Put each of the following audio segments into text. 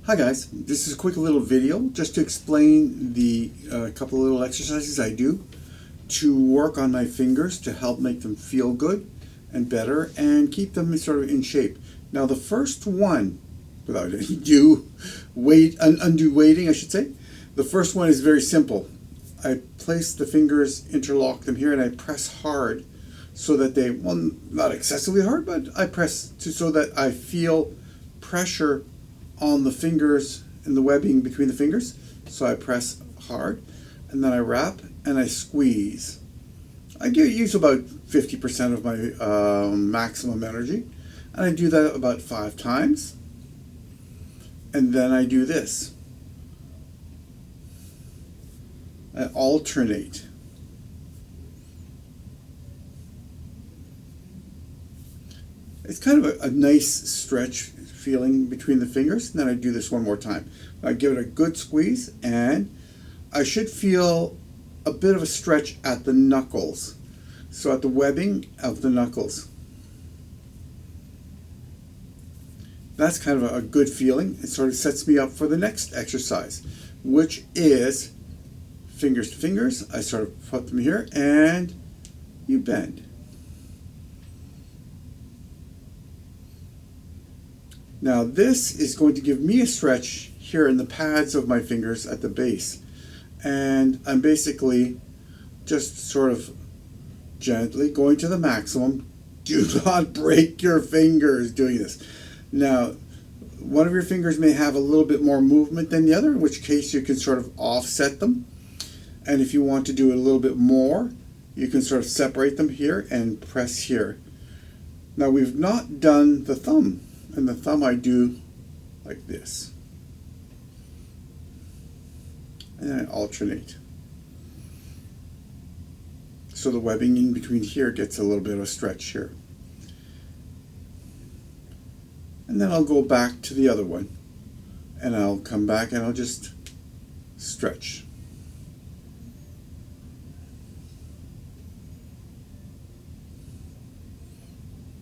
Hi guys, this is a quick little video just to explain the couple of little exercises I do to work on my fingers to help make them feel good and better and keep them sort of in shape. Now the first one, without any undue waiting I should say, the first one is very simple. I place the fingers, interlock them here, and I press hard so that they, well, not excessively hard, but I press so that I feel pressure on the fingers and the webbing between the fingers. So I press hard and then I wrap and I squeeze. I use about 50% of my maximum energy, and I do that about 5 times. And then I do this. I alternate. It's kind of a nice stretch feeling between the fingers. And then I do this one more time. I give it a good squeeze, and I should feel a bit of a stretch at the knuckles. So at the webbing of the knuckles. That's kind of a good feeling. It sort of sets me up for the next exercise, which is fingers to fingers. I sort of put them here and you bend. Now this is going to give me a stretch here in the pads of my fingers at the base. And I'm basically just sort of gently going to the maximum. Do not break your fingers doing this. Now, one of your fingers may have a little bit more movement than the other, in which case you can sort of offset them. And if you want to do it a little bit more, you can sort of separate them here and press here. Now we've not done the thumb. And the thumb I do like this. And then I alternate. So the webbing in between here gets a little bit of a stretch here. And then I'll go back to the other one. And I'll come back and I'll just stretch.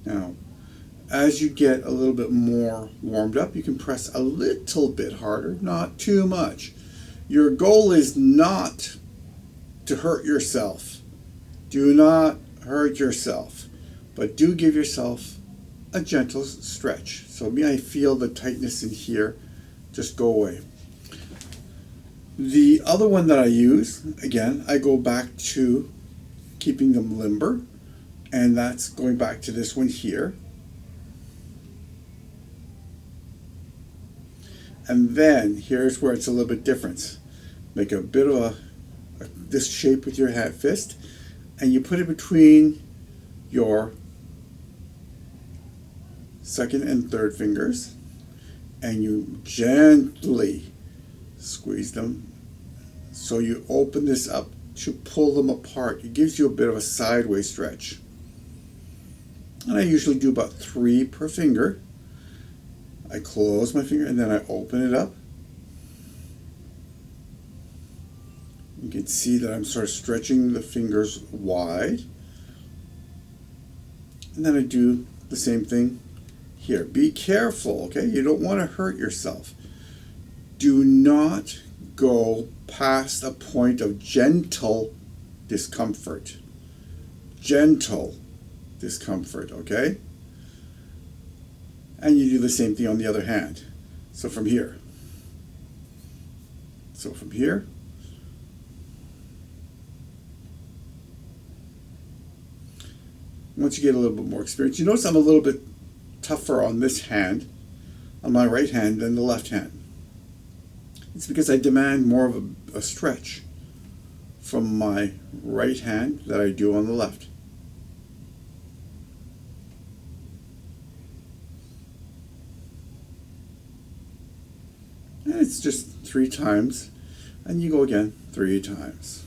Now, as you get a little bit more warmed up, you can press a little bit harder, not too much. Your goal is not to hurt yourself. Do not hurt yourself, but do give yourself a gentle stretch. So I feel the tightness in here just go away. The other one that I use, again, I go back to keeping them limber, and that's going back to this one here. And then here's where it's a little bit different. Make a bit of this shape with your fist, and you put it between your second and third fingers, and you gently squeeze them. So you open this up to pull them apart. It gives you a bit of a sideways stretch. And I usually do about 3 per finger. I close my finger and then I open it up. You can see that I'm sort of stretching the fingers wide. And then I do the same thing here. Be careful, okay? You don't want to hurt yourself. Do not go past a point of gentle discomfort. Gentle discomfort, okay? And you do the same thing on the other hand. So from here. So from here. Once you get a little bit more experience, you notice I'm a little bit tougher on this hand, on my right hand, than the left hand. It's because I demand more of a stretch from my right hand that I do on the left. And it's just 3 times, and you go again 3 times.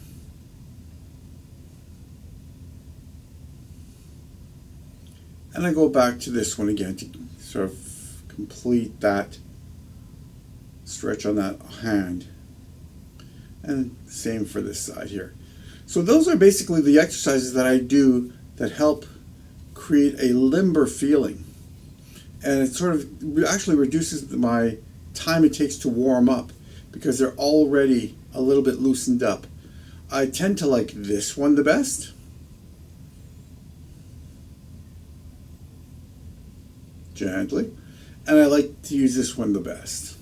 And I go back to this one again to sort of complete that stretch on that hand. And same for this side here. So those are basically the exercises that I do that help create a limber feeling. And it sort of actually reduces my time it takes to warm up because they're already a little bit loosened up. I tend to like this one the best. Gently. And I like to use this one the best.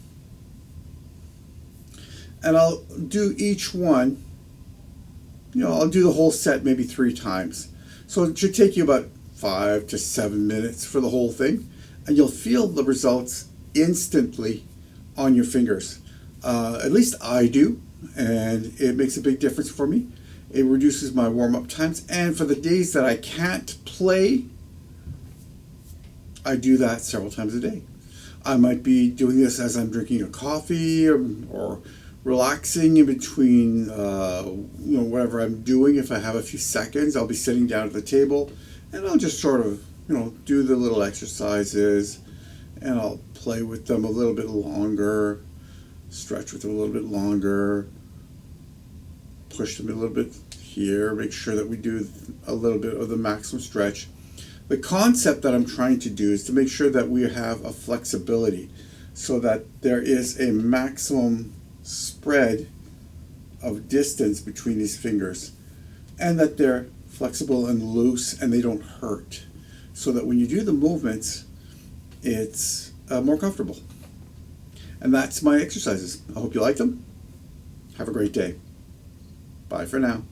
And I'll do each one, I'll do the whole set maybe 3 times. So it should take you about 5 to 7 minutes for the whole thing. And you'll feel the results instantly on your fingers. At least I do. And it makes a big difference for me. It reduces my warm-up times. And for the days that I can't play, I do that several times a day. I might be doing this as I'm drinking a coffee or relaxing in between, whatever I'm doing. If I have a few seconds, I'll be sitting down at the table and I'll just sort of, do the little exercises and I'll play with them a little bit longer, stretch with them a little bit longer, push them a little bit here, make sure that we do a little bit of the maximum stretch. The concept that I'm trying to do is to make sure that we have a flexibility so that there is a maximum spread of distance between these fingers and that they're flexible and loose and they don't hurt, so that when you do the movements it's more comfortable. And that's my exercises. I hope you like them. Have a great day. Bye for now.